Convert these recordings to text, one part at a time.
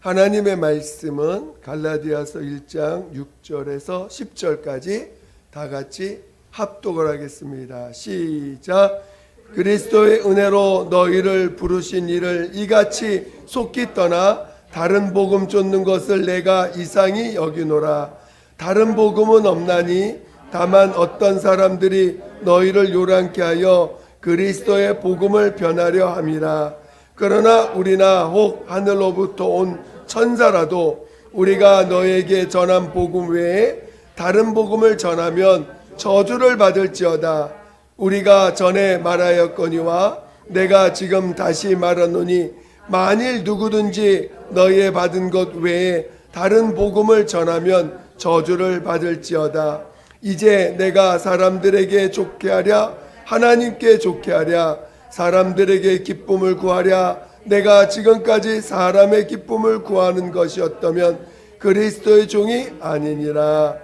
하나님의 말씀은 갈라디아서 1장 6절에서 10절까지 다 같이 합독을 하겠습니다. 시작. 그리스도의 은혜로 너희를 부르신 이를 이같이 속히 떠나 다른 복음 쫓는 것을 내가 이상히 여기노라. 다른 복음은 없나니 다만 어떤 사람들이 너희를 요란케 하여 그리스도의 복음을 변하려 함이라. 그러나 우리나 혹 하늘로부터 온 천사라도 우리가 너에게 전한 복음 외에 다른 복음을 전하면 저주를 받을지어다. 우리가 전에 말하였거니와 내가 지금 다시 말하노니 만일 누구든지 너희의 받은 것 외에 다른 복음을 전하면 저주를 받을지어다. 이제 내가 사람들에게 좋게 하랴 하나님께 좋게 하랴 사람들에게 기쁨을 구하랴 내가 지금까지 사람의 기쁨을 구하는 것이었다면 그리스도의 종이 아니니라.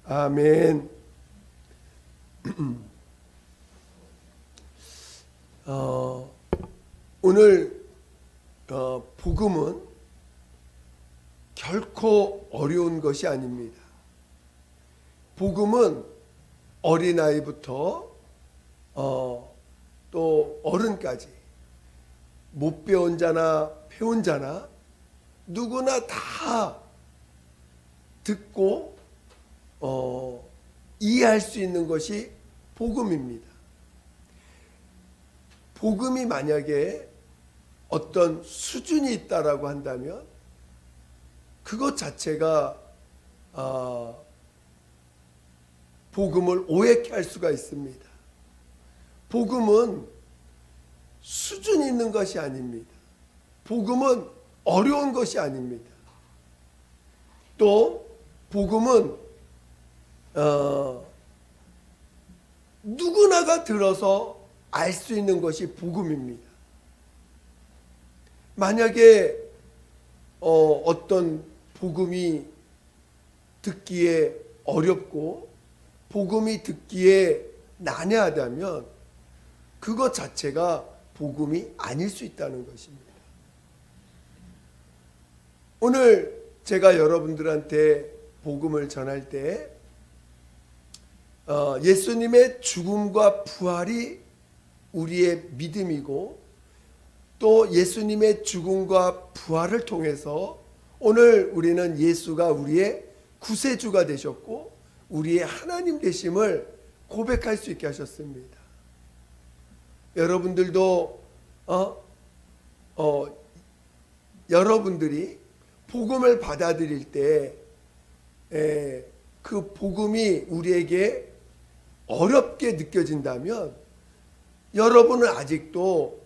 아멘. 오늘 복음은 결코 어려운 것이 아닙니다. 복음은 어린아이부터 또 어른까지 못 배운 자나 배운 자나 누구나 다 듣고 이해할 수 있는 것이 복음입니다. 복음이 만약에 어떤 수준이 있다라고 한다면 그것 자체가 복음을 오해케 할 수가 있습니다. 복음은 수준이 있는 것이 아닙니다. 복음은 어려운 것이 아닙니다. 또 복음은 누구나가 들어서 알 수 있는 것이 복음입니다. 만약에 어떤 복음이 듣기에 어렵고 복음이 듣기에 난해하다면 그것 자체가 복음이 아닐 수 있다는 것입니다. 오늘 제가 여러분들한테 복음을 전할 때 예수님의 죽음과 부활이 우리의 믿음이고 또 예수님의 죽음과 부활을 통해서 오늘 우리는 예수가 우리의 구세주가 되셨고 우리의 하나님 되심을 고백할 수 있게 하셨습니다. 여러분들도 여러분들이 복음을 받아들일 때 그 복음이 우리에게 어렵게 느껴진다면 여러분은 아직도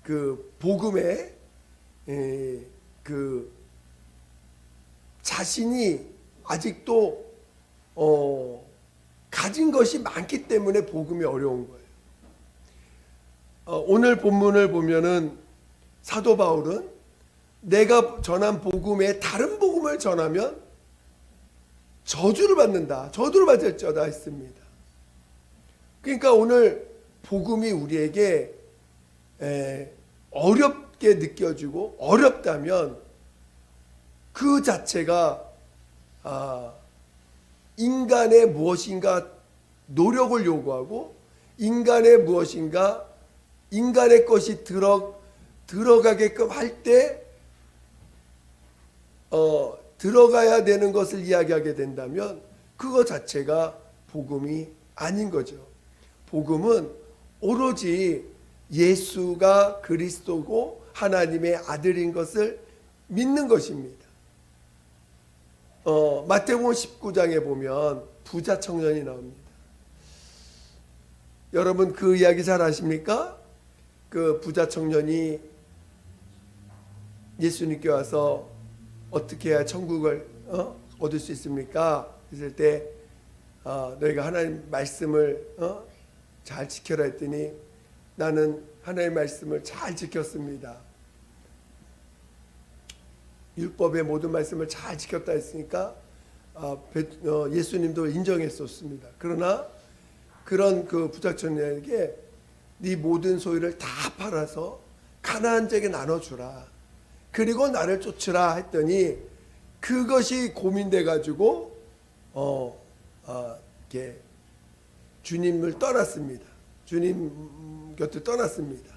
그 복음에 그 자신이 아직도 가진 것이 많기 때문에 복음이 어려운 거예요. 오늘 본문을 보면은 사도 바울은 내가 전한 복음에 다른 복음을 전하면 저주를 받는다. 저주를 받을지어다 했습니다. 그러니까 오늘 복음이 우리에게 어렵게 느껴지고 어렵다면 그 자체가 인간의 무엇인가 노력을 요구하고 인간의 무엇인가 인간의 것이 들어가게끔 할 때 들어가야 되는 것을 이야기하게 된다면 그거 자체가 복음이 아닌 거죠. 복음은 오로지 예수가 그리스도고 하나님의 아들인 것을 믿는 것입니다. 마태복음 19장에 보면 부자 청년이 나옵니다. 여러분 그 이야기 잘 아십니까? 그 부자 청년이 예수님께 와서 어떻게 해야 천국을 얻을 수 있습니까? 그랬을 때 너희가 하나님 말씀을 잘 지켜라 했더니 나는 하나님의 말씀을 잘 지켰습니다. 율법의 모든 말씀을 잘 지켰다 했으니까 예수님도 인정했었습니다. 그러나 그런 그 부자 청년에게 네 모든 소유를 다 팔아서 가난한 자에게 나눠주라. 그리고 나를 쫓으라 했더니 그것이 고민돼 가지고 이렇게 주님을 떠났습니다. 주님 곁을 떠났습니다.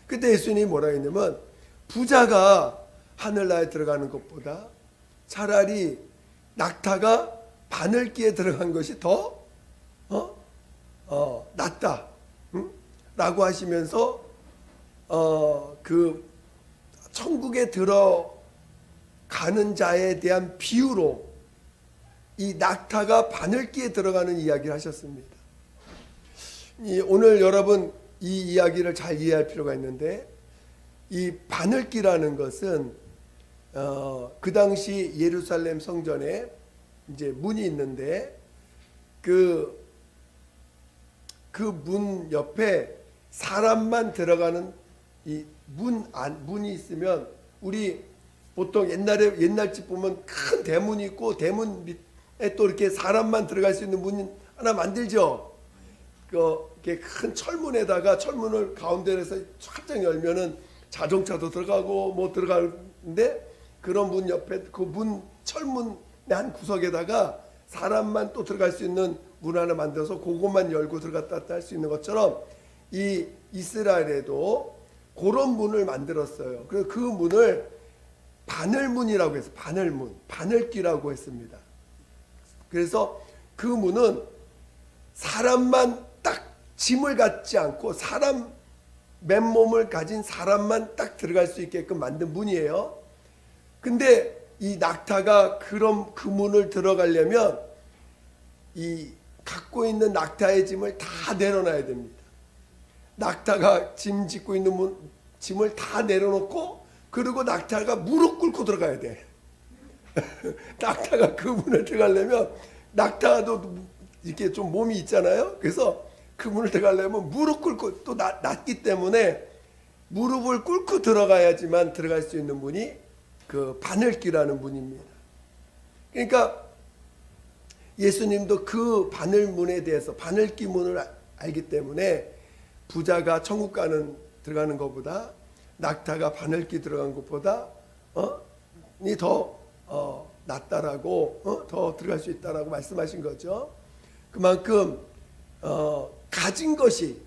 그때 예수님이 뭐라 했냐면 부자가 하늘나라에 들어가는 것보다 차라리 낙타가 바늘기에 들어간 것이 더 낫다. 응? 라고 하시면서 그 천국에 들어가는 자에 대한 비유로 이 낙타가 바늘기에 들어가는 이야기를 하셨습니다. 오늘 여러분 이 이야기를 잘 이해할 필요가 있는데 이 바늘기라는 것은 그 당시 예루살렘 성전에 이제 문이 있는데 그 문 옆에 사람만 들어가는 이 문이 있으면 우리 보통 옛날 집 보면 큰 대문이 있고 대문 밑에 또 이렇게 사람만 들어갈 수 있는 문 하나 만들죠. 이렇게 큰 철문에다가 철문을 가운데에서 활짝 열면은 자동차도 들어가고 뭐 들어가는데 그런 문 옆에 그 문 철문의 한 구석에다가 사람만 또 들어갈 수 있는 문 하나 만들어서 그것만 열고 들어갔다 할 수 있는 것처럼 이 이스라엘에도 그런 문을 만들었어요. 그래서 그 문을 바늘문이라고 해서 바늘기라고 했습니다. 그래서 그 문은 사람만 딱 짐을 갖지 않고 사람 맨몸을 가진 사람만 딱 들어갈 수 있게끔 만든 문이에요. 근데 이 낙타가 그 문을 들어가려면 이 갖고 있는 낙타의 짐을 다 내려놔야 됩니다. 낙타가 짐 짓고 있는 짐을 다 내려놓고 그리고 낙타가 무릎 꿇고 들어가야 돼. 낙타가 그 문을 들어가려면 낙타도 이렇게 좀 몸이 있잖아요. 그래서 그 문을 들어가려면 무릎 꿇고 또 낮기 때문에 무릎을 꿇고 들어가야지만 들어갈 수 있는 문이 그 바늘기라는 문입니다. 그러니까 예수님도 그 바늘문에 대해서 바늘기 문을 알기 때문에 부자가 천국 들어가는 것보다 낙타가 바늘기 들어간 것보다 더 낫다라고 더 들어갈 수 있다라고 말씀하신 거죠. 그만큼 가진 것이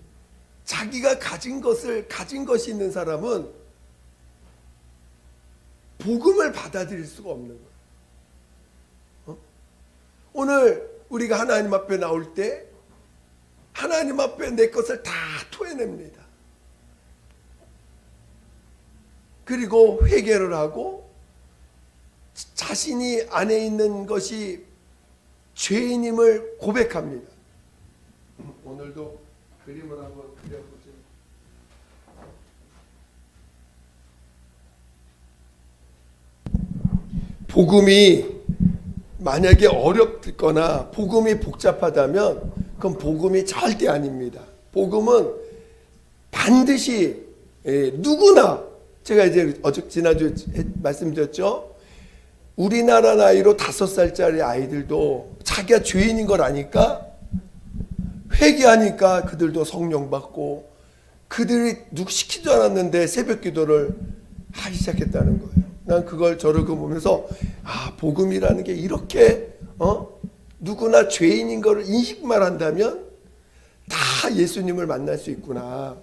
자기가 가진 것이 있는 사람은 복음을 받아들일 수가 없는 거예요. 오늘 우리가 하나님 앞에 나올 때 하나님 앞에 내 것을 다 토해냅니다. 그리고 회개를 하고 자신이 안에 있는 것이 죄인임을 고백합니다. 오늘도 그림을 한번 그려보죠. 복음이 만약에 어렵거나 복음이 복잡하다면 그건 복음이 절대 아닙니다. 복음은 반드시 누구나 제가 이제 지난주에 말씀드렸죠. 우리나라 나이로 5살짜리 아이들도 자기가 죄인인 걸 아니까 회개하니까 그들도 성령 받고 그들이 누구 시키지 않았는데 새벽 기도를 하기 시작했다는 거예요. 난 저를 보면서 복음이라는 게 이렇게 누구나 죄인인 걸 인식만 한다면 다 예수님을 만날 수 있구나.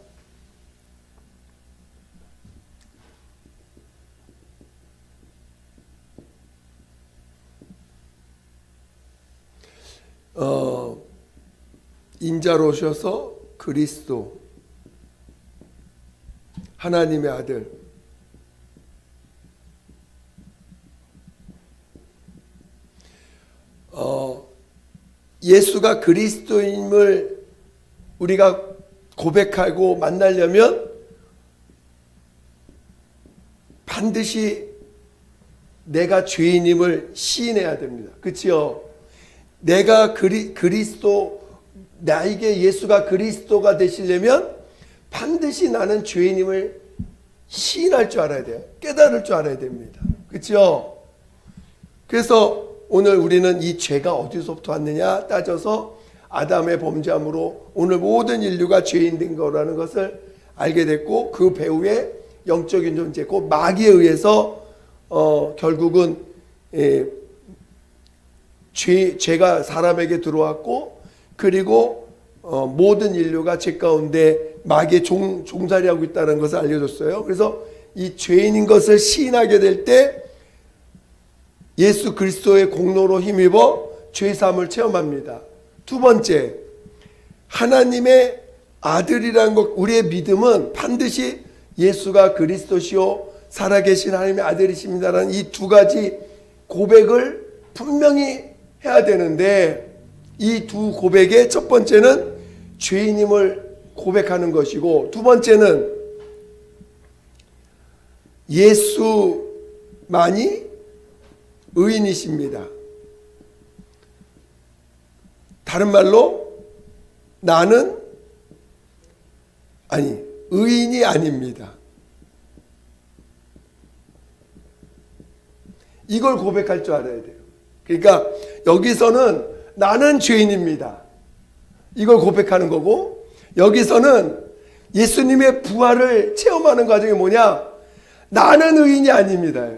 인자로 오셔서 그리스도 하나님의 아들 예수가 그리스도임을 우리가 고백하고 만나려면 반드시 내가 죄인임을 시인해야 됩니다. 그렇죠? 내가 그리스도 나에게 예수가 그리스도가 되시려면 반드시 나는 죄인임을 시인할 줄 알아야 돼요. 깨달을 줄 알아야 됩니다. 그렇죠? 그래서 오늘 우리는 이 죄가 어디서부터 왔느냐 따져서 아담의 범죄함으로 오늘 모든 인류가 죄인 된 거라는 것을 알게 됐고 그 배후에 영적인 존재, 그 마귀에 의해서 결국은 죄가 사람에게 들어왔고, 그리고 모든 인류가 죄 가운데 마귀의 종살이하고 있다는 것을 알려줬어요. 그래서 이 죄인인 것을 시인하게 될 때 예수 그리스도의 공로로 힘입어 죄사함을 체험합니다. 두 번째, 하나님의 아들이라는 것, 우리의 믿음은 반드시 예수가 그리스도시요 살아계신 하나님의 아들이십니다라는 이 두 가지 고백을 분명히 해야 되는데, 이 두 고백의 첫 번째는 죄인임을 고백하는 것이고, 두 번째는 예수만이 의인이십니다. 다른 말로 나는 의인이 아닙니다. 이걸 고백할 줄 알아야 돼요. 그러니까 여기서는 나는 죄인입니다, 이걸 고백하는 거고, 여기서는 예수님의 부활을 체험하는 과정이 뭐냐? 나는 의인이 아닙니다.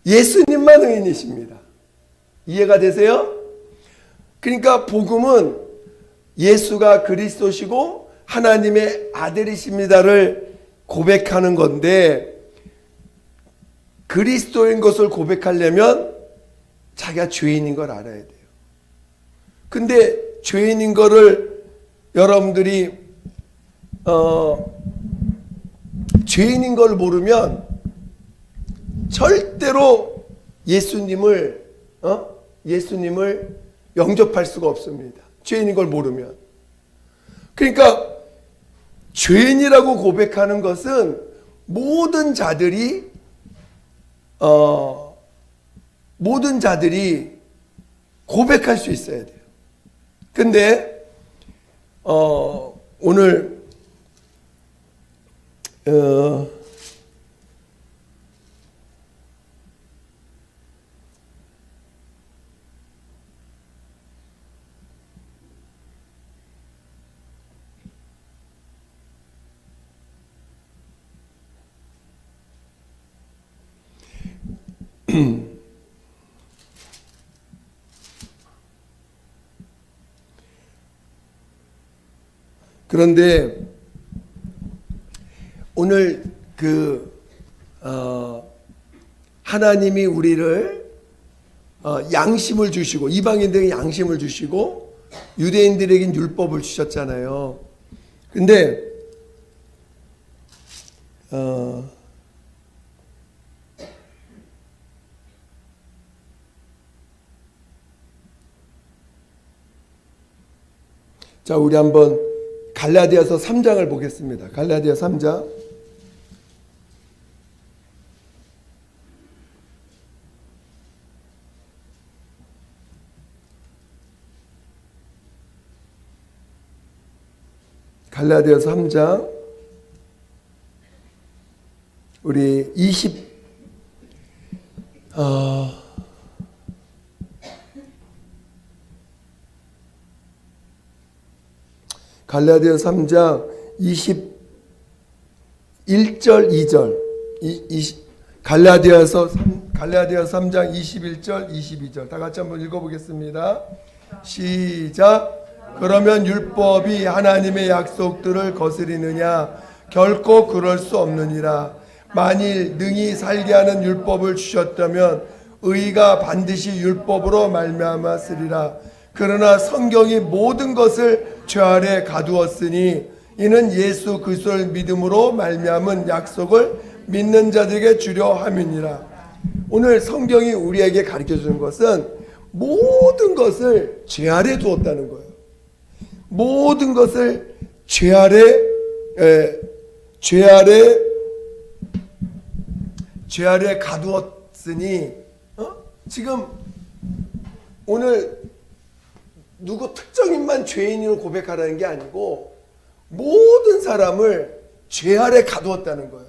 예수님만 의인이십니다. 이해가 되세요? 그러니까 복음은 예수가 그리스도시고 하나님의 아들이십니다를 고백하는 건데, 그리스도인 것을 고백하려면 자기가 죄인인 걸 알아야 돼요. 근데 죄인인 거를 여러분들이 죄인인 걸 모르면 절대로 예수님을 영접할 수가 없습니다. 죄인인 걸 모르면. 그러니까 죄인이라고 고백하는 것은 모든 자들이 고백할 수 있어야 돼요. 근데 오늘 그런데 오늘 하나님이 우리를 양심을 주시고, 이방인들에게 양심을 주시고 유대인들에게 율법을 주셨잖아요. 근데 자, 우리 한번 갈라디아서 3장을 보겠습니다. 갈라디아 3장. 갈라디아서 3장 우리 갈라디아 3장 21절 2절 갈라디아 3장 21절 22절 다 같이 한번 읽어보겠습니다. 시작. 그러면 율법이 하나님의 약속들을 거스리느냐? 결코 그럴 수 없느니라. 만일 능히 살게 하는 율법을 주셨다면 의가 반드시 율법으로 말미암았으리라. 그러나 성경이 모든 것을 죄 아래 가두었으니 이는 예수 그리스도를 믿음으로 말미암은 약속을 믿는 자들에게 주려 함이니라. 오늘 성경이 우리에게 가르쳐주는 것은 모든 것을 죄 아래 두었다는 거예요. 모든 것을 죄 아래 가두었으니, 지금 오늘 누구 특정인만 죄인으로 고백하라는 게 아니고 모든 사람을 죄 아래 가두었다는 거예요.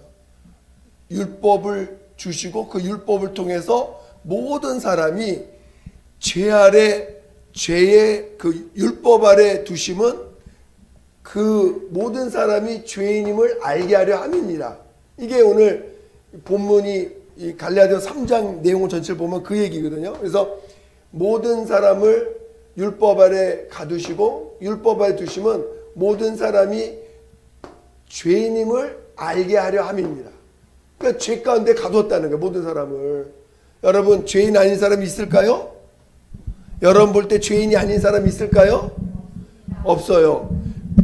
율법을 주시고 그 율법을 통해서 모든 사람이 죄의 그 율법 아래 두심은 그 모든 사람이 죄인임을 알게 하려 함이니라. 이게 오늘 본문이 이 갈라디아서 3장 내용 전체를 보면 그 얘기거든요. 그래서 모든 사람을 율법 아래 가두시고 율법 아래 두시면 모든 사람이 죄인임을 알게 하려 함입니다. 그러니까 죄 가운데 가두었다는 거예요. 모든 사람을. 여러분 죄인 아닌 사람이 있을까요? 여러분 볼 때 죄인이 아닌 사람이 있을까요? 없어요.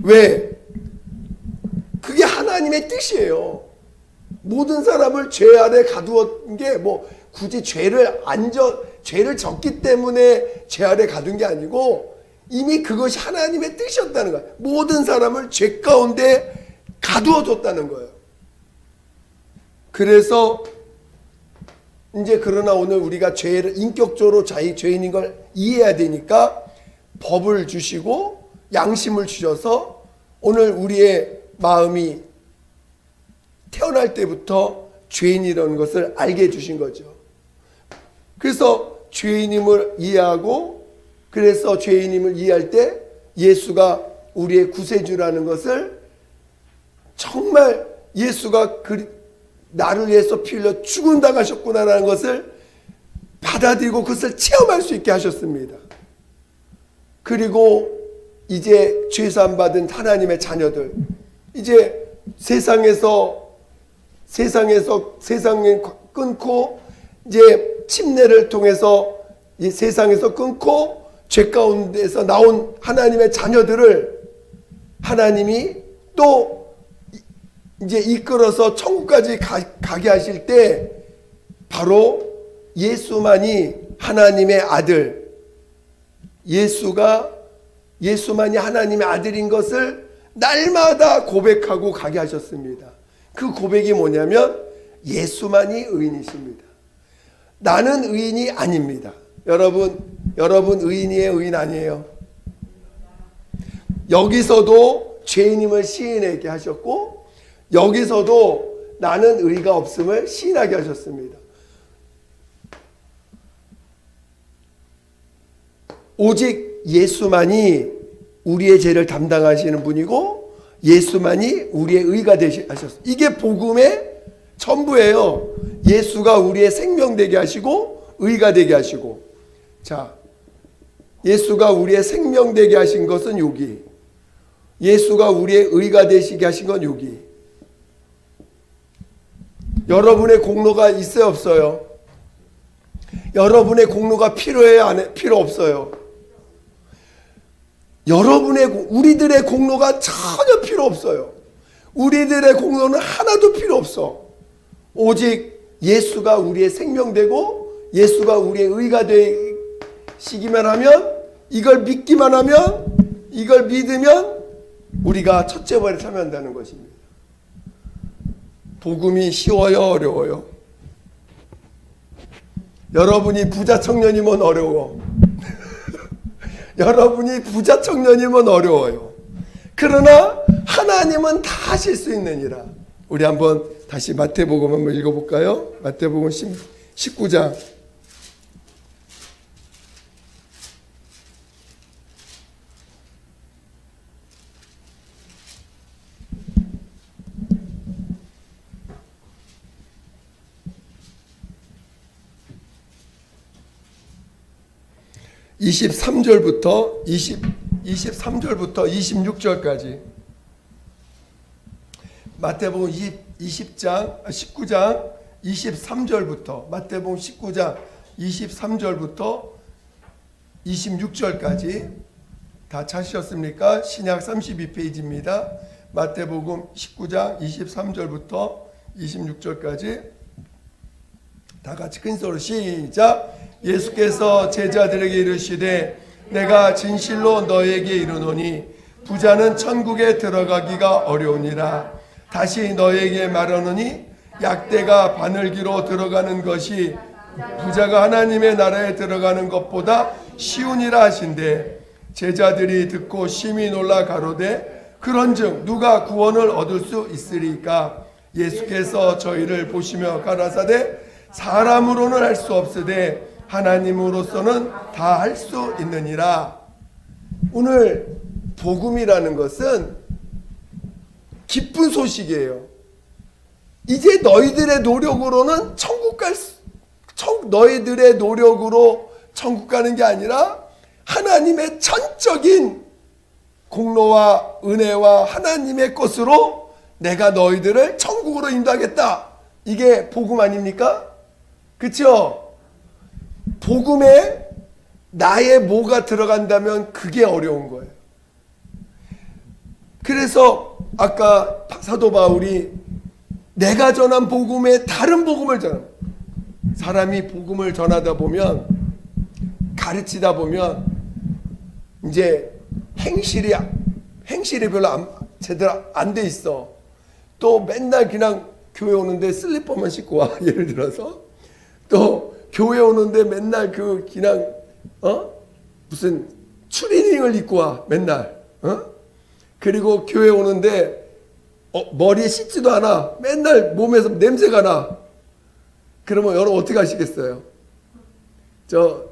왜? 그게 하나님의 뜻이에요. 모든 사람을 죄 아래 가두었던 게 뭐 굳이 죄를 졌기 때문에 죄 아래 가둔 게 아니고 이미 그것이 하나님의 뜻이었다는 거예요. 모든 사람을 죄 가운데 가두어뒀다는 거예요. 그래서 이제 그러나 오늘 우리가 죄를 인격적으로 죄인인 걸 이해해야 되니까 법을 주시고 양심을 주셔서 오늘 우리의 마음이 태어날 때부터 죄인이라는 것을 알게 해주신 거죠. 그래서 죄인임을 이해하고 그래서 죄인임을 이해할 때 예수가 우리의 구세주라는 것을 정말 예수가 나를 위해서 피 흘려 죽은다 가셨구나라는 것을 받아들이고 그것을 체험할 수 있게 하셨습니다. 그리고 이제 죄사함 받은 하나님의 자녀들 이제 세상을 끊고 이제 침례를 통해서 이 세상에서 끊고 죄 가운데서 나온 하나님의 자녀들을 하나님이 또 이제 이끌어서 천국까지 가게 하실 때 바로 예수만이 하나님의 아들, 예수만이 하나님의 아들인 것을 날마다 고백하고 가게 하셨습니다. 그 고백이 뭐냐면 예수만이 의인이십니다. 나는 의인이 아닙니다. 여러분 의인이에요, 의인 아니에요? 여기서도 죄인임을 시인하게 하셨고 여기서도 나는 의가 없음을 시인하게 하셨습니다. 오직 예수만이 우리의 죄를 담당하시는 분이고 예수만이 우리의 의가 하셨어요. 이게 복음의 전부예요. 예수가 우리의 생명 되게 하시고 의가 되게 하시고. 자, 예수가 우리의 생명 되게 하신 것은 여기. 예수가 우리의 의가 되시게 하신 건 여기. 여러분의 공로가 있어요, 없어요? 여러분의 공로가 필요해요, 필요 없어요? 우리들의 공로가 전혀 필요 없어요. 우리들의 공로는 하나도 필요 없어. 오직 예수가 우리의 생명 되고 예수가 우리의 의가 되시기만 하면 이걸 믿기만 하면 이걸 믿으면 우리가 첫째 벌에 참여한다는 것입니다. 복음이 쉬워요, 어려워요? 여러분이 부자 청년이면 어려워. 여러분이 부자 청년이면 어려워요. 그러나 하나님은 다 하실 수 있느니라. 우리 한번 다시 마태복음 한번 읽어볼까요? 마태복음 19장 23절부터 26절까지 마태복음 19장 23절부터 마태복음 19장 23절부터 26절까지 다 찾으셨습니까? 신약 32페이지입니다. 마태복음 19장 23절부터 26절까지 다 같이 큰 소리로 시작. 예수께서 제자들에게 이르시되 내가 진실로 너에게 이르노니 부자는 천국에 들어가기가 어려우니라. 다시 너에게 말하노니 약대가 바늘기로 들어가는 것이 부자가 하나님의 나라에 들어가는 것보다 쉬우니라 하신대. 제자들이 듣고 심히 놀라 가로되 그런즉 누가 구원을 얻을 수 있으리까? 예수께서 저희를 보시며 가라사대 사람으로는 할 수 없으되 하나님으로서는 다 할 수 있느니라. 오늘 복음이라는 것은 기쁜 소식이에요. 이제 너희들의 노력으로는 너희들의 노력으로 천국 가는 게 아니라 하나님의 전적인 공로와 은혜와 하나님의 것으로 내가 너희들을 천국으로 인도하겠다. 이게 복음 아닙니까? 그렇죠? 복음에 나의 뭐가 들어간다면 그게 어려운 거예요. 그래서 아까 사도 바울이 내가 전한 복음에 다른 복음을 전합니다. 사람이 복음을 전하다 보면, 가르치다 보면 이제 행실이 별로 제대로 안 돼 있어. 또 맨날 그냥 교회 오는데 슬리퍼만 신고 와. 예를 들어서 또 교회 오는데 맨날 그냥 무슨 추리닝을 입고 와. 맨날 그리고 교회 오는데 머리에 씻지도 않아. 맨날 몸에서 냄새가 나. 그러면 여러분 어떻게 하시겠어요? 저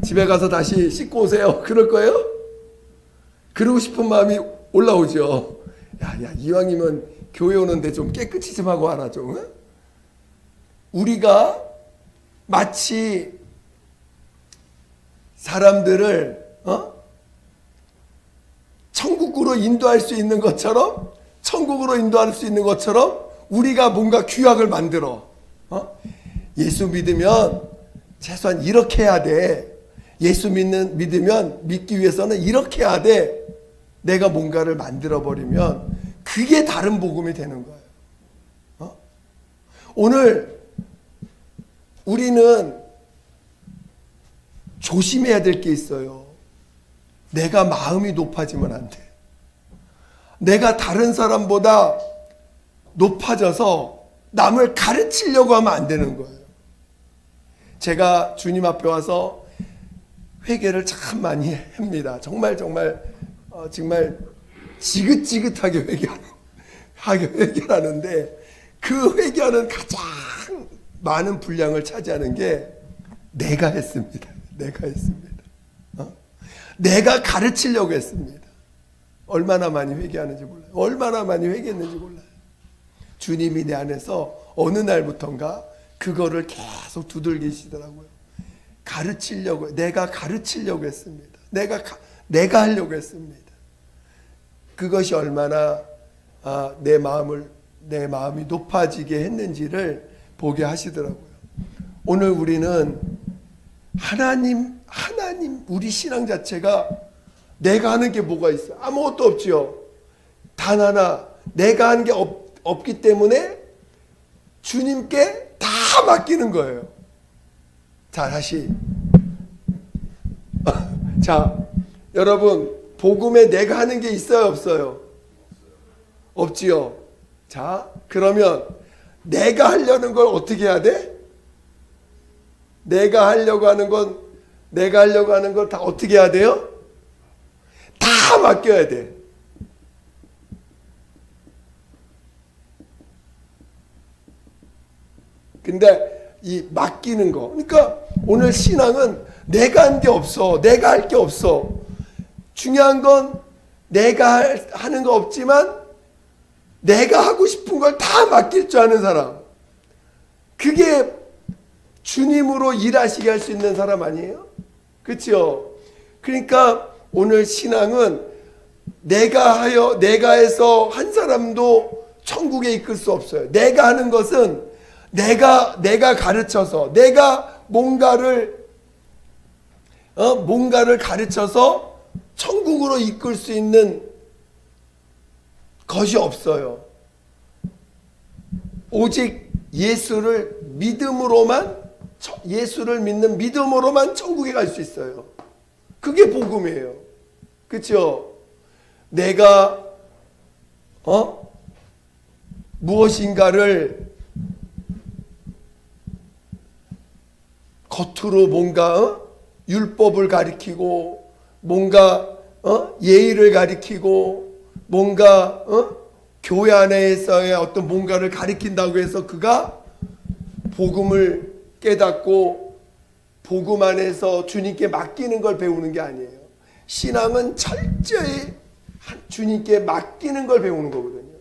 집에 가서 다시 씻고 오세요. 그럴 거예요? 그러고 싶은 마음이 올라오죠. 야, 이왕이면 교회 오는데 좀 깨끗이 좀 하고 와라 좀. 응? 우리가 마치 사람들을 천국으로 인도할 수 있는 것처럼, 천국으로 인도할 수 있는 것처럼 우리가 뭔가 규약을 만들어. 예수 믿으면 최소한 이렇게 해야 돼. 예수 믿으면 믿기 위해서는 이렇게 해야 돼. 내가 뭔가를 만들어 버리면 그게 다른 복음이 되는 거예요. 오늘 우리는 조심해야 될 게 있어요. 내가 마음이 높아지면 안 돼. 내가 다른 사람보다 높아져서 남을 가르치려고 하면 안 되는 거예요. 제가 주님 앞에 와서 회개를 참 많이 합니다. 정말 지긋지긋하게 회개하는데 그 회개하는 가장 많은 분량을 차지하는 게 내가 했습니다. 내가 가르치려고 했습니다. 얼마나 많이 회개하는지 몰라요. 얼마나 많이 회개했는지 몰라요. 주님이 내 안에서 어느 날부턴가 그거를 계속 두들기시더라고요. 내가 가르치려고 했습니다. 내가 하려고 했습니다. 그것이 얼마나 내 마음이 높아지게 했는지를 보게 하시더라고요. 오늘 우리는 하나님, 우리 신앙 자체가 내가 하는 게 뭐가 있어요? 아무것도 없지요. 단 하나, 내가 하는 게 없기 때문에 주님께 다 맡기는 거예요. 자, 다시. 자, 여러분, 복음에 내가 하는 게 있어요, 없어요? 없지요. 자, 그러면 내가 하려는 걸 어떻게 해야 돼? 내가 하려고 하는 걸 다 어떻게 해야 돼요? 다 맡겨야 돼. 근데 이 맡기는 거, 그러니까 오늘 신앙은 내가 한 게 없어. 내가 할 게 없어. 중요한 건 내가 하는 거 없지만 내가 하고 싶은 걸 다 맡길 줄 아는 사람. 그게 주님으로 일하시게 할 수 있는 사람 아니에요? 그렇죠? 그러니까 오늘 신앙은 내가 해서 한 사람도 천국에 이끌 수 없어요. 내가 하는 것은 내가 가르쳐서, 내가 뭔가를 가르쳐서 천국으로 이끌 수 있는 것이 없어요. 오직 예수를 믿는 믿음으로만 천국에 갈 수 있어요. 그게 복음이에요. 그렇죠? 내가 무엇인가를 겉으로 뭔가 율법을 가리키고 뭔가 예의를 가리키고 뭔가 교회 안에서의 어떤 뭔가를 가리킨다고 해서 그가 복음을 깨닫고 복음 안에서 주님께 맡기는 걸 배우는 게 아니에요. 신앙은 철저히 주님께 맡기는 걸 배우는 거거든요.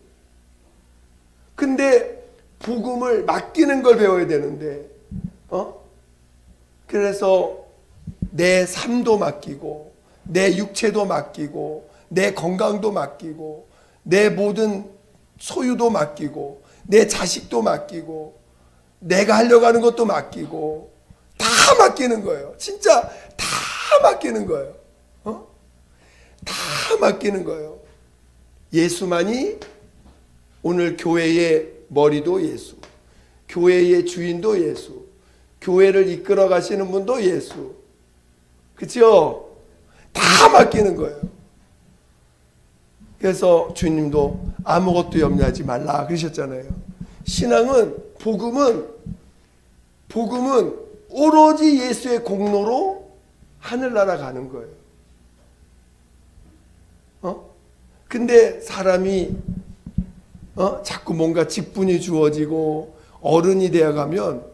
근데 복음을 맡기는 걸 배워야 되는데, 그래서 내 삶도 맡기고, 내 육체도 맡기고, 내 건강도 맡기고, 내 모든 소유도 맡기고, 내 자식도 맡기고, 내가 하려고 하는 것도 맡기고, 다 맡기는 거예요. 진짜 다 맡기는 거예요. 다 맡기는 거예요. 예수만이 오늘 교회의 머리도 예수, 교회의 주인도 예수, 교회를 이끌어 가시는 분도 예수. 그렇죠? 다 맡기는 거예요. 그래서 주님도 아무것도 염려하지 말라 그러셨잖아요. 신앙은, 복음은 오로지 예수의 공로로 하늘나라 가는 거예요. 근데 사람이 자꾸 뭔가 직분이 주어지고 어른이 되어가면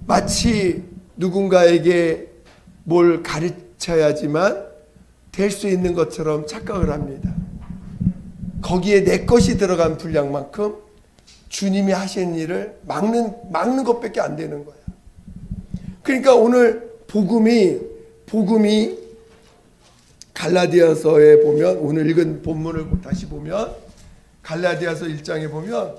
마치 누군가에게 뭘 가르쳐야지만 될 수 있는 것처럼 착각을 합니다. 거기에 내 것이 들어간 분량만큼 주님이 하신 일을 막는 것밖에 안 되는 거야. 그러니까 오늘 복음이 갈라디아서에 보면, 오늘 읽은 본문을 다시 보면, 갈라디아서 1장에 보면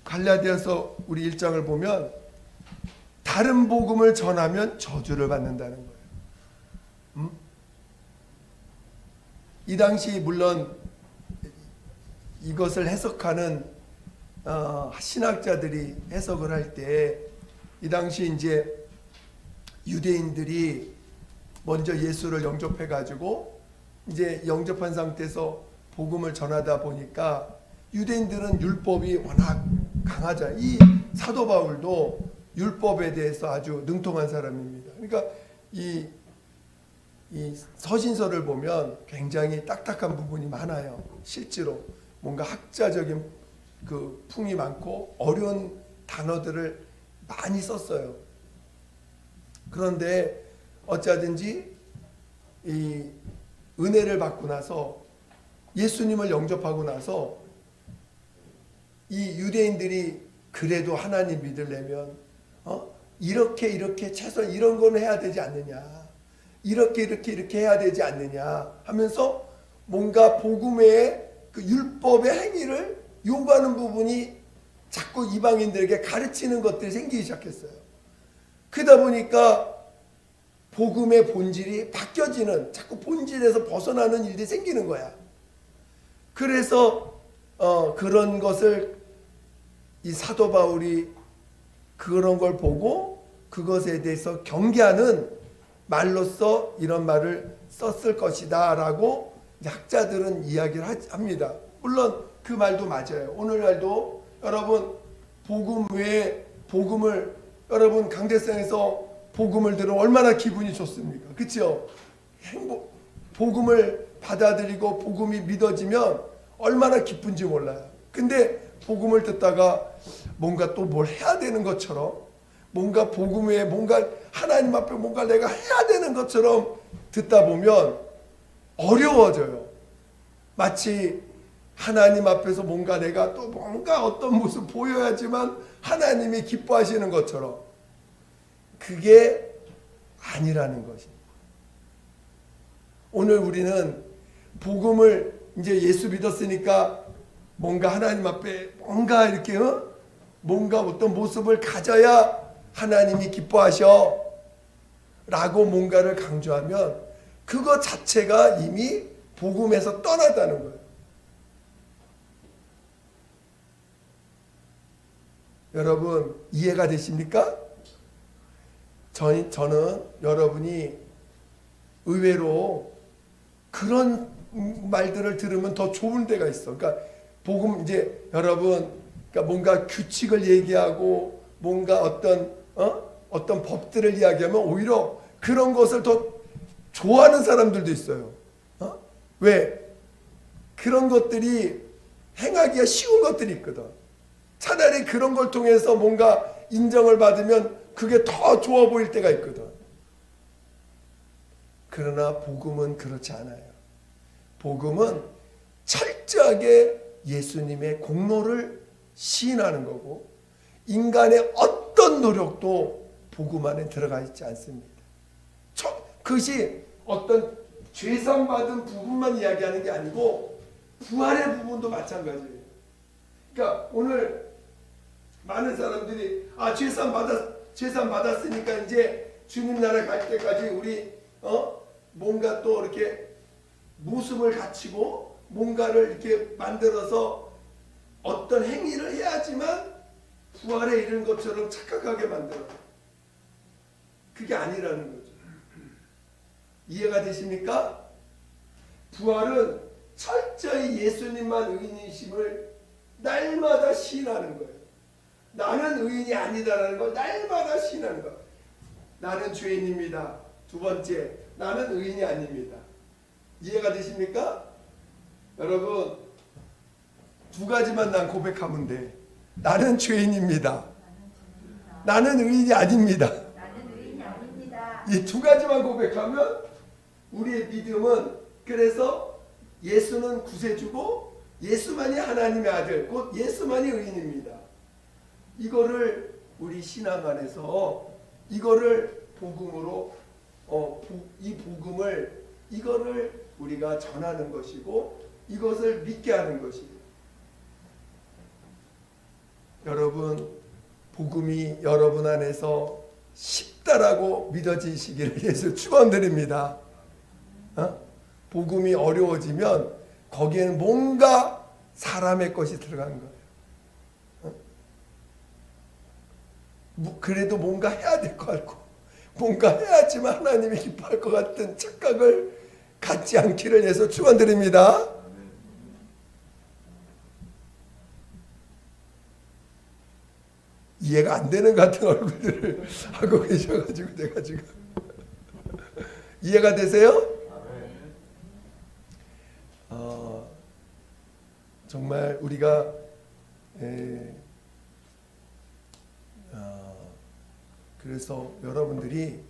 갈라디아서 우리 1장을 보면 다른 복음을 전하면 저주를 받는다는 거예요. 이 당시 물론 이것을 해석하는 신학자들이 해석을 할 때, 이 당시 이제 유대인들이 먼저 예수를 영접해 가지고 이제 영접한 상태에서 복음을 전하다 보니까 유대인들은 율법이 워낙 강하잖아요. 이 사도 바울도 율법에 대해서 아주 능통한 사람입니다. 그러니까 이 서신서를 보면 굉장히 딱딱한 부분이 많아요. 실제로 뭔가 학자적인 그 풍이 많고 어려운 단어들을 많이 썼어요. 그런데 어쩌든지 이 은혜를 받고 나서, 예수님을 영접하고 나서 이 유대인들이 그래도 하나님 믿으려면 이렇게 최소한 이런 거는 해야 되지 않느냐, 이렇게 해야 되지 않느냐 하면서 뭔가 복음의 그 율법의 행위를 요구하는 부분이 자꾸 이방인들에게 가르치는 것들이 생기기 시작했어요. 그러다 보니까 복음의 본질이 바뀌어지는, 자꾸 본질에서 벗어나는 일이 생기는 거야. 그래서 그런 것을 이 사도 바울이 그런 걸 보고 그것에 대해서 경계하는 말로써 이런 말을 썼을 것이다 라고 학자들은 이야기를 합니다. 물론 그 말도 맞아요. 오늘날도 여러분 복음 외에 복음을, 여러분 강대상에서 복음을 들으면 얼마나 기분이 좋습니까? 그렇죠? 복음을 받아들이고 복음이 믿어지면 얼마나 기쁜지 몰라요. 근데 복음을 듣다가 뭔가 또 뭘 해야 되는 것처럼, 뭔가 복음 외에 뭔가 하나님 앞에 뭔가 내가 해야 되는 것처럼 듣다 보면 어려워져요. 마치 하나님 앞에서 뭔가 내가 또 뭔가 어떤 모습 보여야지만 하나님이 기뻐하시는 것처럼, 그게 아니라는 것입니다. 오늘 우리는 복음을 이제 예수 믿었으니까 뭔가 하나님 앞에 뭔가 이렇게 뭔가 어떤 모습을 가져야 하나님이 기뻐하셔 라고 뭔가를 강조하면 그거 자체가 이미 복음에서 떠나다는 거예요. 여러분 이해가 되십니까? 저는 여러분이 의외로 그런 말들을 들으면 더 좋은 데가 있어. 그러니까 복음, 이제 여러분, 그러니까 뭔가 규칙을 얘기하고 뭔가 어떤 법들을 이야기하면 오히려 그런 것을 더 좋아하는 사람들도 있어요. 왜? 그런 것들이 행하기가 쉬운 것들이 있거든. 차라리 그런 걸 통해서 뭔가 인정을 받으면 그게 더 좋아 보일 때가 있거든. 그러나 복음은 그렇지 않아요. 복음은 철저하게 예수님의 공로를 시인하는 거고 인간의 어떤 노력도 복음 안에 들어가 있지 않습니다. 그것이 어떤 죄산받은 부분만 이야기하는 게 아니고 부활의 부분도 마찬가지예요. 그러니까 오늘 많은 사람들이 죄산 받았으니까 이제 주님 나라 갈 때까지 우리 뭔가 또 이렇게 모습을 갖추고 뭔가를 이렇게 만들어서 어떤 행위를 해야지만 부활에 이른 것처럼 착각하게 만들어요. 그게 아니라는 거죠. 이해가 되십니까? 부활은 철저히 예수님만 의인이심을 날마다 시인하는 거예요. 나는 의인이 아니다라는 걸 날마다 시인하는 거예요. 나는 죄인입니다. 두 번째, 나는 의인이 아닙니다. 이해가 되십니까? 여러분, 두 가지만 난 고백하면 돼. 나는 죄인입니다. 나는 의인이 아닙니다. 이 두 가지만 고백하면 우리의 믿음은, 그래서 예수는 구세주고 예수만이 하나님의 아들, 곧 예수만이 의인입니다. 이거를 우리 신앙 안에서 이거를 복음으로 이 복음을 이거를 우리가 전하는 것이고 이것을 믿게 하는 것이에요. 여러분, 복음이 여러분 안에서 쉽다라고 믿어지시기를 예수 축원드립니다. 복음이 어려워지면 거기에는 뭔가 사람의 것이 들어간 거예요. 그래도 뭔가 해야 될 것 같고 뭔가 해야지만 하나님이 기뻐할 것 같은 착각을 갖지 않기를 예수 축원드립니다. 이해가 안 되는 같은 얼굴들을 하고 계셔가지고 내가 지금 이해가 되세요? 정말 우리가 그래서 여러분들이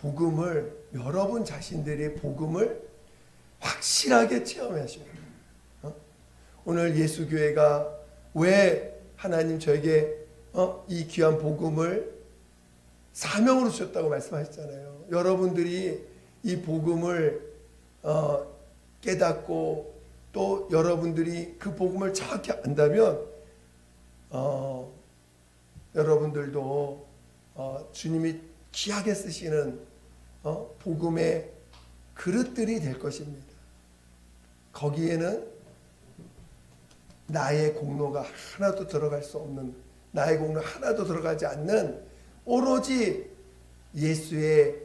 복음을, 여러분 자신들의 복음을 확실하게 체험하셔야 돼요. 오늘 예수교회가 왜 하나님 저에게 이 귀한 복음을 사명으로 주셨다고 말씀하셨잖아요. 여러분들이 이 복음을 깨닫고 또 여러분들이 그 복음을 정확히 안다면 여러분들도 주님이 귀하게 쓰시는 복음의 그릇들이 될 것입니다. 거기에는 나의 공로가 하나도 들어갈 수 없는, 나의 공로 하나도 들어가지 않는 오로지 예수의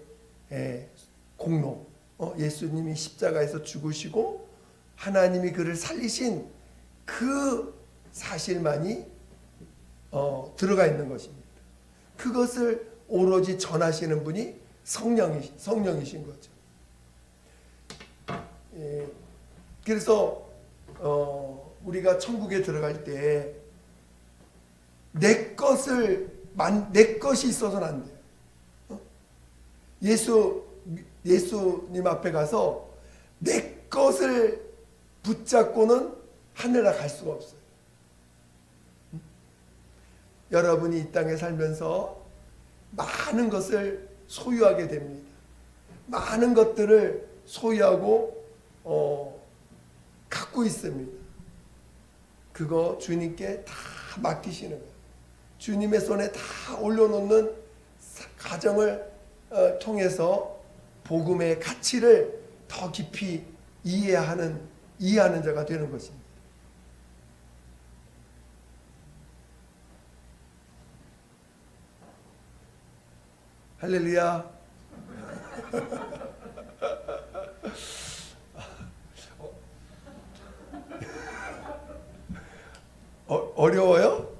공로, 예수님이 십자가에서 죽으시고 하나님이 그를 살리신 그 사실만이 들어가 있는 것입니다. 그것을 오로지 전하시는 분이 성령이신 거죠. 그래서 우리가 천국에 들어갈 때 내 것이 있어서는 안 돼요. 예수님 앞에 가서 내 것을 붙잡고는 하늘나라 갈 수가 없어요. 여러분이 이 땅에 살면서 많은 것을 소유하게 됩니다. 많은 것들을 소유하고 갖고 있습니다. 그거 주님께 다 맡기시는 거예요. 주님의 손에 다 올려놓는 가정을 통해서 복음의 가치를 더 깊이 이해하는 자가 되는 것입니다. 할렐루야. 어려워요?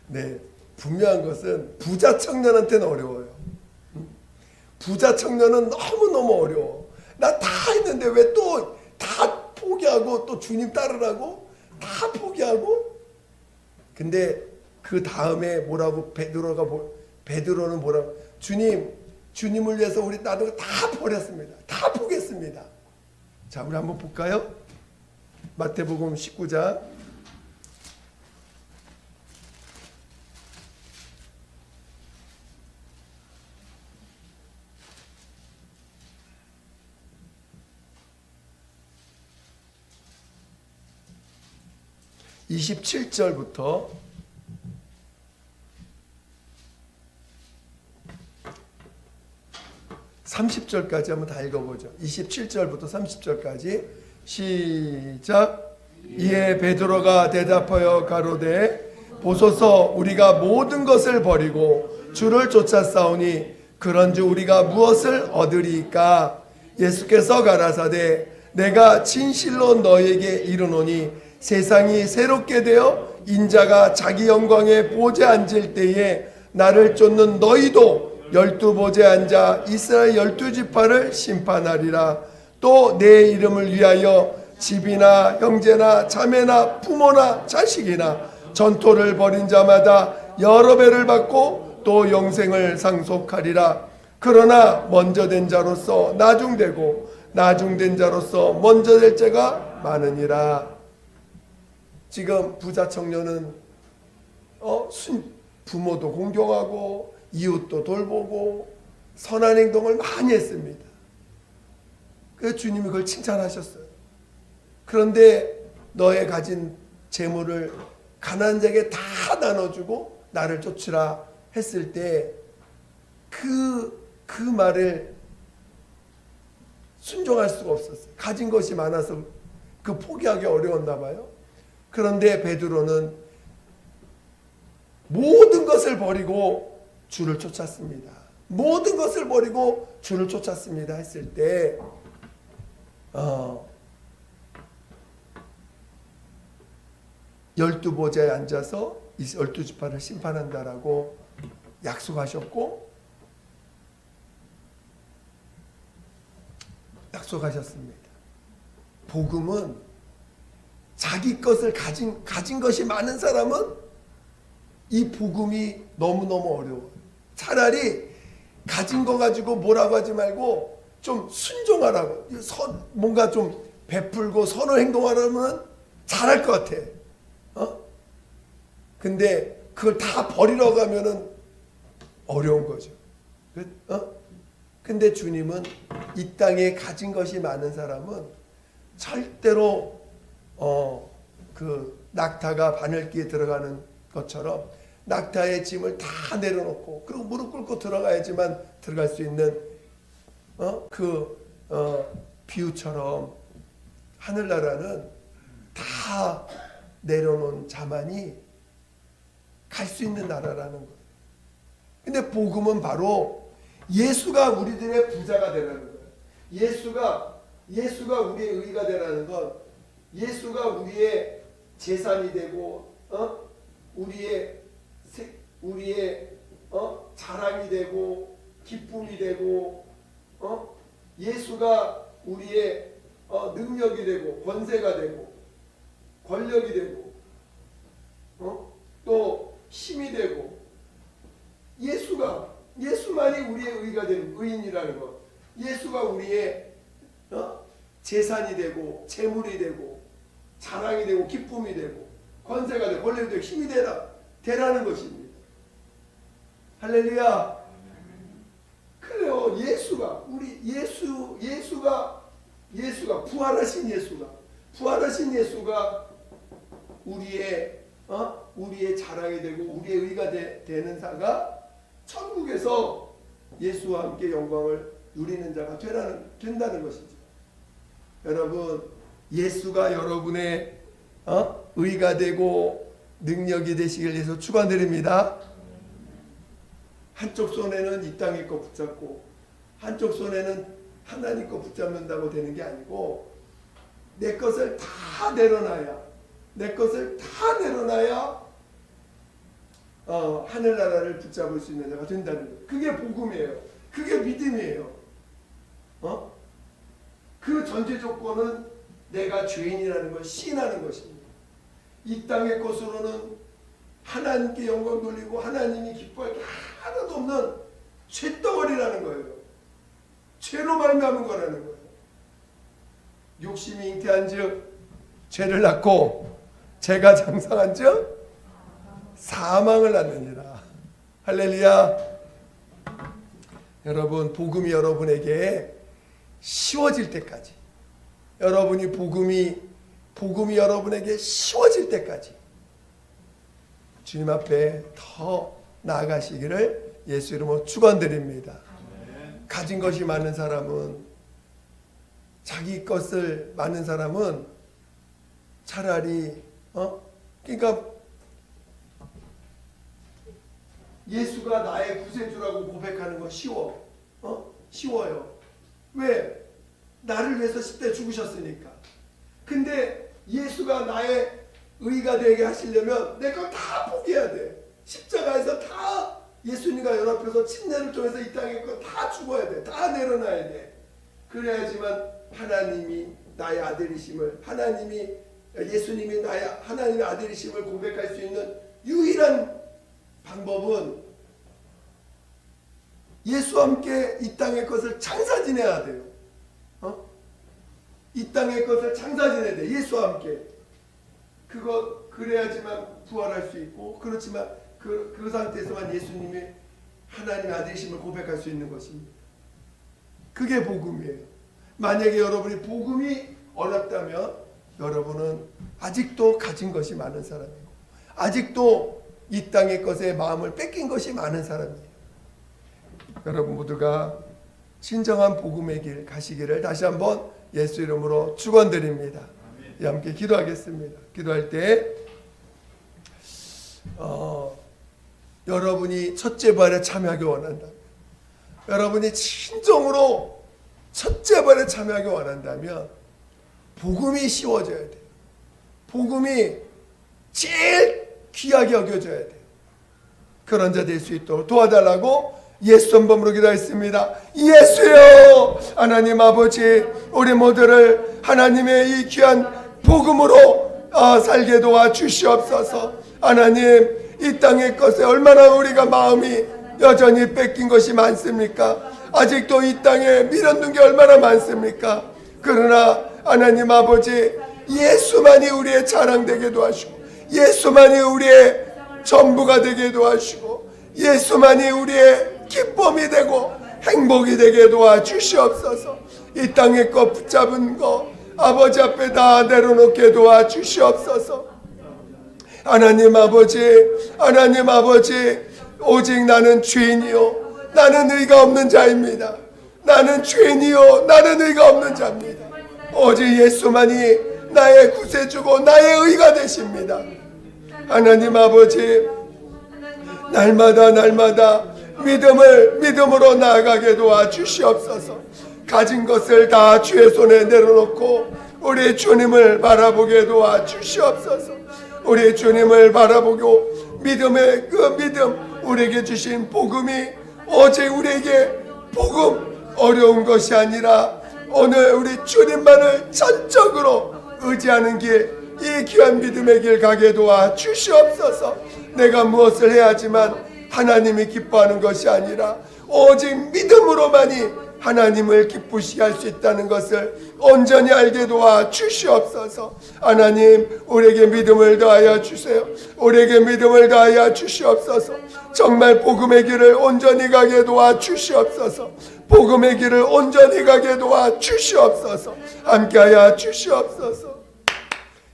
네, 분명한 것은 부자 청년한테는 어려워요. 부자 청년은 너무너무 어려워. 나 다 했는데 왜 또 다 포기하고 또 주님 따르라고 다 포기하고. 근데 그 다음에 뭐라고 베드로는 뭐라고, 주님 주님을 위해서 우리 나도 다 버렸습니다. 다 포기했습니다. 자, 우리 한번 볼까요? 마태복음 19장 27절부터 30절까지 한번 다 읽어보죠. 27절부터 30절까지 시작. 이에 베드로가 대답하여 가로되 보소서 우리가 모든 것을 버리고 주를 쫓았사오니 그런즉 우리가 무엇을 얻으리이까? 예수께서 가라사대 내가 진실로 너에게 이르노니 세상이 새롭게 되어 인자가 자기 영광의 보좌에 앉을 때에 나를 쫓는 너희도 12보좌에 앉아 이스라엘 12지파를 심판하리라. 또 내 이름을 위하여 집이나 형제나 자매나 부모나 자식이나 전토를 벌인 자마다 여러 배를 받고 또 영생을 상속하리라. 그러나 먼저 된 자로서 나중되고 나중된 자로서 먼저 될 자가 많으니라. 지금 부자 청년은 부모도 공경하고 이웃도 돌보고 선한 행동을 많이 했습니다. 그래서 주님이 그걸 칭찬하셨어요. 그런데 너의 가진 재물을 가난한 자에게 다 나눠주고 나를 쫓으라 했을 때 그 말을 순종할 수가 없었어요. 가진 것이 많아서 그 포기하기 어려웠나 봐요. 그런데 베드로는 모든 것을 버리고 주를 쫓았습니다. 모든 것을 버리고 주를 쫓았습니다 했을 때 12보좌에 앉아서 이 12지파를 심판한다라고 약속하셨습니다. 복음은 자기 것을 가진 것이 많은 사람은 이 복음이 너무너무 어려워요. 차라리 가진 거 가지고 뭐라고 하지 말고 좀 순종하라고, 뭔가 좀 베풀고 선을 행동하려면 잘할 것 같아. 근데 그걸 다 버리러 가면은 어려운 거죠. 근데 주님은 이 땅에 가진 것이 많은 사람은 절대로 그 낙타가 바늘기에 들어가는 것처럼 낙타의 짐을 다 내려놓고 그리고 무릎 꿇고 들어가야지만 들어갈 수 있는 비유처럼 하늘나라는 다 내려놓은 자만이 갈 수 있는 나라라는 거예요. 근데 복음은 바로 예수가 우리들의 부자가 되라는 거예요. 예수가 우리의 의가 되라는 건 예수가 우리의 재산이 되고 우리의 자랑이 되고 기쁨이 되고 예수가 우리의 능력이 되고 권세가 되고 권력이 되고 또 힘이 되고 예수만이 우리의 의가 되는 의인이라는 것. 예수가 우리의 재산이 되고 재물이 되고 자랑이 되고 기쁨이 되고 권세가 되고 권력이 되고 힘이 되라는 것입니다. 할렐루야. 그래요. 예수가 부활하신 예수가 우리의 자랑이 되고 우리의 의가 되는 자가 천국에서 예수와 함께 영광을 누리는 자가 된다는 것이죠. 여러분, 예수가 여러분의 의가 되고 능력이 되시길 위해서 축원드립니다. 한쪽 손에는 이 땅의 거 붙잡고 한쪽 손에는 하나님 거 붙잡는다고 되는 게 아니고 내 것을 다 내려놔야 하늘나라를 붙잡을 수 있는 자가 된다는 거예요. 그게 복음이에요. 그게 믿음이에요. 그 전제 조건은 내가 죄인이라는 걸 시인하는 것입니다. 이 땅의 것으로는 하나님께 영광 돌리고 하나님이 기뻐할 게 하나도 없는 쇳덩어리라는 거예요. 죄로 말미암은 거라는 거예요. 욕심이 잉태한즉 죄를 낳고 죄가 장성한즉 사망을 낳느니라. 할렐루야. 여러분, 복음이 여러분에게 쉬워질 때까지, 여러분이 복음이 여러분에게 쉬워질 때까지 주님 앞에 더 나아가시기를 예수 이름으로 축원드립니다. 가진 것이 많은 사람은, 자기 것을 많은 사람은 차라리 그러니까 예수가 나의 구세주라고 고백하는 거 쉬워요. 왜? 나를 위해서 10대 죽으셨으니까. 근데 예수가 나의 의가 되게 하시려면 내 걸 다 포기해야 돼. 십자가에서 다 예수님과 연합해서 침례를 통해서 이 땅에 거 다 죽어야 돼. 다 내려놔야 돼. 그래야지만 하나님이 나의 아들이심을, 예수님이 나의 하나님의 아들이심을 고백할 수 있는 유일한 방법은 예수와 함께 이 땅의 것을 장사 지내야 돼요. 이 땅의 것을 장사 지내야 돼. 예수와 함께. 그래야지만 부활할 수 있고, 그렇지만 그 상태에서만 예수님이 하나님의 아들이심을 고백할 수 있는 것입니다. 그게 복음이에요. 만약에 여러분이 복음이 어렵다면 여러분은 아직도 가진 것이 많은 사람이고, 아직도 이 땅의 것에 마음을 뺏긴 것이 많은 사람이에요. 여러분 모두가 진정한 복음의 길 가시기를 다시 한번 예수 이름으로 축원드립니다. 함께 기도하겠습니다. 기도할 때 여러분이 첫째 부활에 참여하기 원한다면, 여러분이 진정으로 첫째 부활에 참여하기 원한다면 복음이 쉬워져야 돼요. 복음이 제일 귀하게 여겨져야 돼요. 그런 자 될 수 있도록 도와달라고 예수 한번으로 기도했습니다. 예수여, 하나님 아버지, 우리 모두를 하나님의 이 귀한 복음으로 살게 도와 주시옵소서. 하나님, 이 땅의 것에 얼마나 우리가 마음이 여전히 뺏긴 것이 많습니까? 아직도 이 땅에 밀어둔 게 얼마나 많습니까? 그러나 하나님 아버지, 예수만이 우리의 자랑되게 도와주시고, 예수만이 우리의 전부가 되게 도와주시고, 예수만이 우리의 기쁨이 되고 행복이 되게 도와주시옵소서. 이 땅의 것 붙잡은 거 아버지 앞에 다 내려놓게 도와주시옵소서. 하나님 아버지, 오직 나는 죄인이요 나는 의가 없는 자입니다. 나는 죄인이요 나는 의가 없는 자입니다. 오직 예수만이 나의 구세주고 나의 의가 되십니다. 하나님 아버지, 날마다 믿음으로 나아가게 도와주시옵소서. 가진 것을 다 주의 손에 내려놓고 우리 주님을 바라보게 도와주시옵소서. 우리 주님을 바라보고 믿음의 그 믿음, 우리에게 주신 복음이 오직 우리에게 복음 어려운 것이 아니라 오늘 우리 주님만을 전적으로 의지하는 길, 이 귀한 믿음의 길 가게 도와주시옵소서. 내가 무엇을 해야지만 하나님이 기뻐하는 것이 아니라 오직 믿음으로만이 하나님을 기쁘시게 할 수 있다는 것을 온전히 알게 도와주시옵소서. 하나님, 우리에게 믿음을 더하여 주세요. 우리에게 믿음을 더하여 주시옵소서. 정말 복음의 길을 온전히 가게 도와주시옵소서. 복음의 길을 온전히 가게 도와주시옵소서. 함께하여 주시옵소서.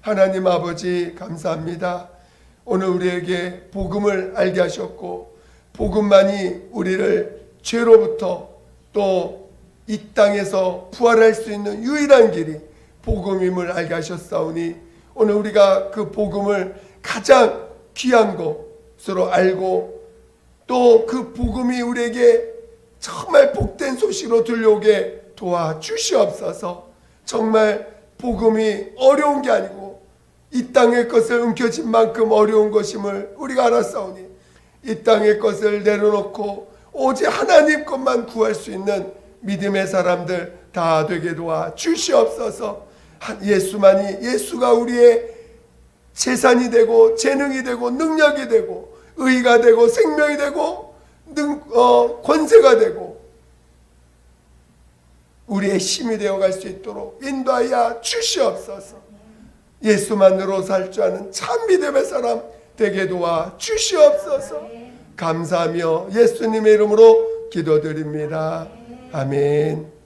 하나님 아버지, 감사합니다. 오늘 우리에게 복음을 알게 하셨고, 복음만이 우리를 죄로부터 또 이 땅에서 부활할 수 있는 유일한 길이 복음임을 알게 하셨사오니, 오늘 우리가 그 복음을 가장 귀한 것으로 알고 또 그 복음이 우리에게 정말 복된 소식으로 들려오게 도와주시옵소서. 정말 복음이 어려운 게 아니고 이 땅의 것을 움켜쥔 만큼 어려운 것임을 우리가 알았사오니, 이 땅의 것을 내려놓고 오직 하나님 것만 구할 수 있는 믿음의 사람들 다 되게 도와 주시옵소서. 예수가 우리의 재산이 되고 재능이 되고 능력이 되고 의가 되고 생명이 되고 권세가 되고 우리의 힘이 되어갈 수 있도록 인도하여 주시옵소서. 예수만으로 살 줄 아는 참 믿음의 사람 되게 도와 주시옵소서. 감사하며 예수님의 이름으로 기도드립니다. 아멘.